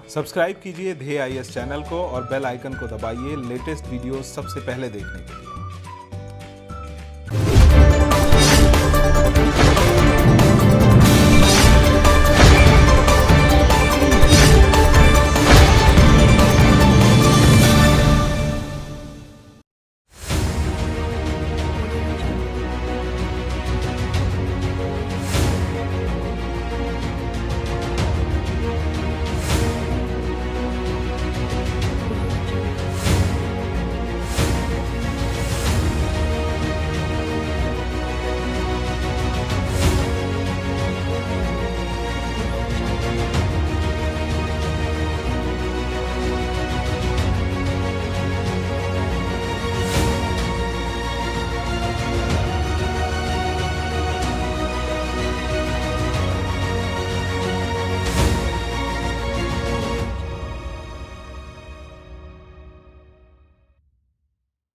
Subscribe कीजिए ध्येय IAS channel को और बेल आइकन को दबाइए लेटेस्ट वीडियो सबसे पहले देखने के लिए।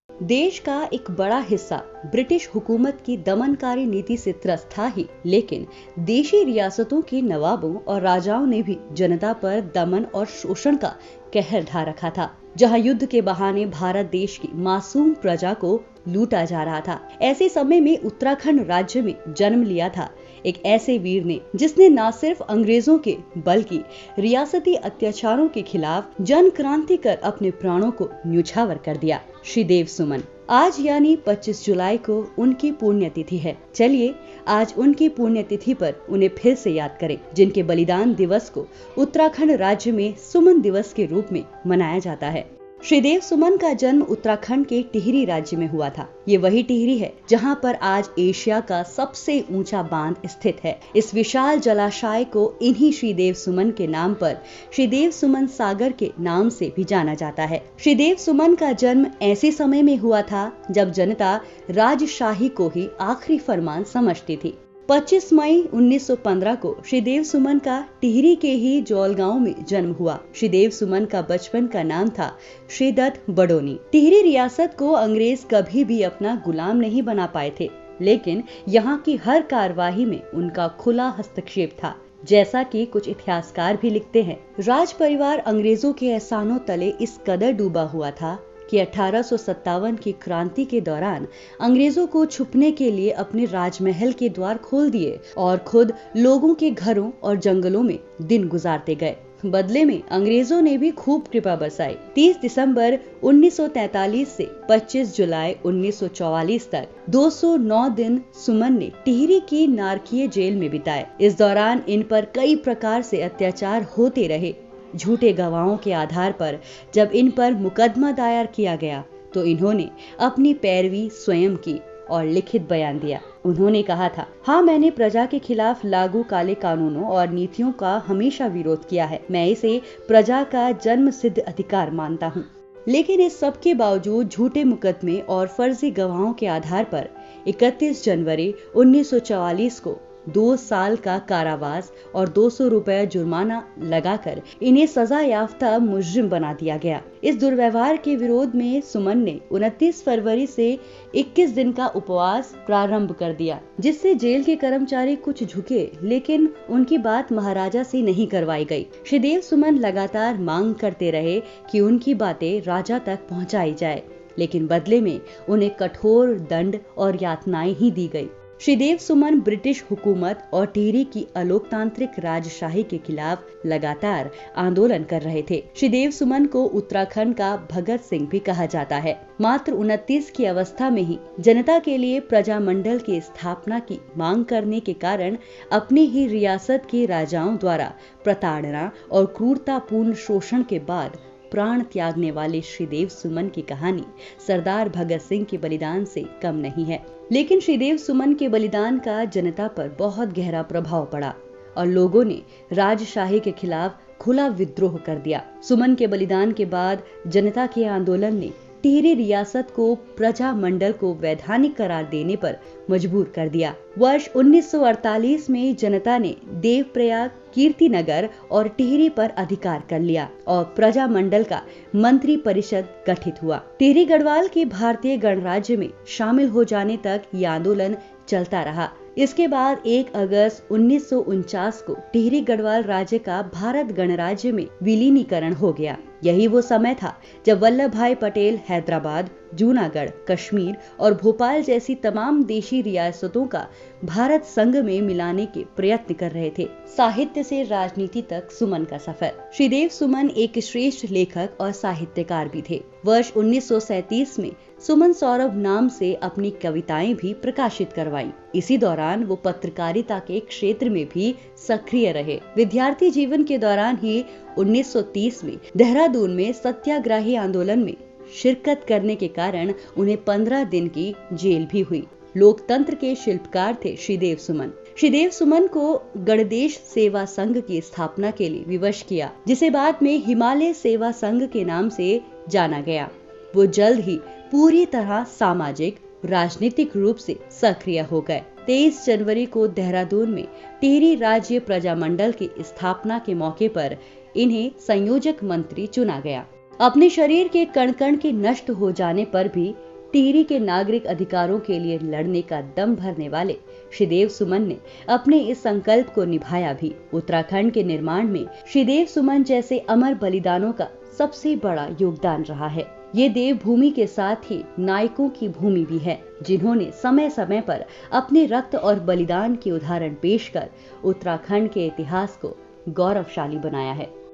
देश का एक बड़ा हिस्सा ब्रिटिश हुकूमत की दमनकारी नीति से त्रस्त था ही, लेकिन देशी रियासतों के नवाबों और राजाओं ने भी जनता पर दमन और शोषण का कहर ढा रखा था। जहां युद्ध के बहाने भारत देश की मासूम प्रजा को लूटा जा रहा था, ऐसे समय में उत्तराखंड राज्य में जन्म लिया था एक ऐसे वीर ने जिसने न सिर्फ अंग्रेजों के बल्कि रियासती अत्याचारों के खिलाफ जन क्रांति कर अपने प्राणों को न्यौछावर कर दिया। श्रीदेव सुमन। आज यानी 25 जुलाई को उनकी पुण्यतिथि है। चलिए आज उनकी पुण्यतिथि पर उन्हें फिर से याद करें, जिनके बलिदान दिवस को उत्तराखंड राज्य में सुमन दिवस के रूप में मनाया जाता है। श्रीदेव सुमन का जन्म उत्तराखंड के टिहरी राज्य में हुआ था। ये वही टिहरी है जहां पर आज एशिया का सबसे ऊंचा बांध स्थित है। इस विशाल जलाशय को इन्हीं श्रीदेव सुमन के नाम पर श्रीदेव सुमन सागर के नाम से भी जाना जाता है। श्रीदेव सुमन का जन्म ऐसे समय में हुआ था जब जनता राजशाही को ही आखिरी फरमान समझती थी। 25 मई 1915 को श्रीदेव सुमन का टिहरी के ही जौलगांव में जन्म हुआ। श्रीदेव सुमन का बचपन का नाम था श्रीदत्त बडोनी। टिहरी रियासत को अंग्रेज कभी भी अपना गुलाम नहीं बना पाए थे, लेकिन यहाँ की हर कार्यवाही में उनका खुला हस्तक्षेप था, जैसा कि कुछ इतिहासकार भी लिखते हैं। राज परिवार अंग्रेजों के एहसानों तले इस कदर डूबा हुआ था कि 1857 की क्रांति के दौरान अंग्रेजों को छुपने के लिए अपने राजमहल के द्वार खोल दिए और खुद लोगों के घरों और जंगलों में दिन गुजारते गए। बदले में अंग्रेजों ने भी खूब कृपा बरसाई। 30 दिसंबर 1943 से 25 जुलाई 1944 तक 209 दिन सुमन ने टिहरी की नारकीय जेल में बिताए। इस दौरान इन पर कई प्रकार से अत्याचार होते रहे। झूठे गवाहों के आधार पर जब इन पर मुकदमा दायर किया गया तो इन्होंने अपनी पैरवी स्वयं की और लिखित बयान दिया। उन्होंने कहा था, हाँ, मैंने प्रजा के खिलाफ लागू काले कानूनों और नीतियों का हमेशा विरोध किया है। मैं इसे प्रजा का जन्म सिद्ध अधिकार मानता हूँ। लेकिन इस सब के बावजूद झूठे मुकदमे और फर्जी गवाहों के आधार पर 31 जनवरी 1944 को 2 साल का कारावास और 200 रुपए जुर्माना लगाकर इन्हें सजा याफ्ता मुजरिम बना दिया गया। इस दुर्व्यवहार के विरोध में सुमन ने 29 फरवरी से 21 दिन का उपवास प्रारंभ कर दिया, जिससे जेल के कर्मचारी कुछ झुके, लेकिन उनकी बात महाराजा से नहीं करवाई गई। श्रीदेव सुमन लगातार मांग करते रहे कि उनकी बातें राजा तक पहुंचाई जाए, लेकिन बदले में उन्हें कठोर दंड और यातनाएं ही दी गई। श्रीदेव सुमन ब्रिटिश हुकूमत और टिहरी की अलोकतांत्रिक राजशाही के खिलाफ लगातार आंदोलन कर रहे थे। श्रीदेव सुमन को उत्तराखंड का भगत सिंह भी कहा जाता है। मात्र 29 की अवस्था में ही जनता के लिए प्रजामंडल की स्थापना की मांग करने के कारण अपनी ही रियासत के राजाओं द्वारा प्रताड़ना और क्रूरतापूर्ण शोषण के बाद प्राण त्यागने वाले श्रीदेव सुमन की कहानी सरदार भगत सिंह के बलिदान से कम नहीं है। लेकिन श्रीदेव सुमन के बलिदान का जनता पर बहुत गहरा प्रभाव पड़ा और लोगों ने राजशाही के खिलाफ खुला विद्रोह कर दिया। सुमन के बलिदान के बाद जनता के आंदोलन ने टिहरी रियासत को प्रजा मंडल को वैधानिक करार देने पर मजबूर कर दिया। वर्ष 1948 में जनता ने देवप्रयाग, कीर्तिनगर और टिहरी पर अधिकार कर लिया और प्रजा मंडल का मंत्री परिषद गठित हुआ। टिहरी गढ़वाल के भारतीय गणराज्य में शामिल हो जाने तक ये आंदोलन चलता रहा। इसके बाद 1 अगस्त 1949 को टिहरी गढ़वाल राज्य का भारत गणराज्य में विलीनीकरण हो गया। यही वो समय था जब वल्लभ भाई पटेल हैदराबाद, जूनागढ़, कश्मीर और भोपाल जैसी तमाम देशी रियासतों का भारत संघ में मिलाने के प्रयत्न कर रहे थे। साहित्य से राजनीति तक सुमन का सफर। श्रीदेव सुमन एक श्रेष्ठ लेखक और साहित्यकार भी थे। वर्ष 1937 में सुमन सौरभ नाम से अपनी कविताएं भी प्रकाशित करवाईं। इसी दौरान वो पत्रकारिता के क्षेत्र में भी सक्रिय रहे। विद्यार्थी जीवन के दौरान ही 1930 में देहरादून में सत्याग्रही आंदोलन में शिरकत करने के कारण उन्हें 15 दिन की जेल भी हुई। लोकतंत्र के शिल्पकार थे श्रीदेव सुमन। श्रीदेव सुमन को गणदेश सेवा संघ की स्थापना के लिए विवश किया, जिसे बाद में हिमालय सेवा संघ के नाम से जाना गया। वो जल्द ही पूरी तरह सामाजिक राजनीतिक रूप से सक्रिय हो गए। 23 जनवरी को देहरादून में टिहरी राज्य प्रजामंडल की स्थापना के मौके पर इन्हें संयोजक मंत्री चुना गया। अपने शरीर के कण कण के नष्ट हो जाने पर भी टिहरी के नागरिक अधिकारों के लिए लड़ने का दम भरने वाले श्रीदेव सुमन ने अपने इस संकल्प को निभाया भी। उत्तराखंड के निर्माण में श्रीदेव सुमन जैसे अमर बलिदानों का सबसे बड़ा योगदान रहा है। ये देवभूमि के साथ ही नायकों की भूमि भी है, जिन्होंने समय समय पर अपने रक्त और बलिदान के उदाहरण पेश कर उत्तराखंड के इतिहास को गौरवशाली बनाया है।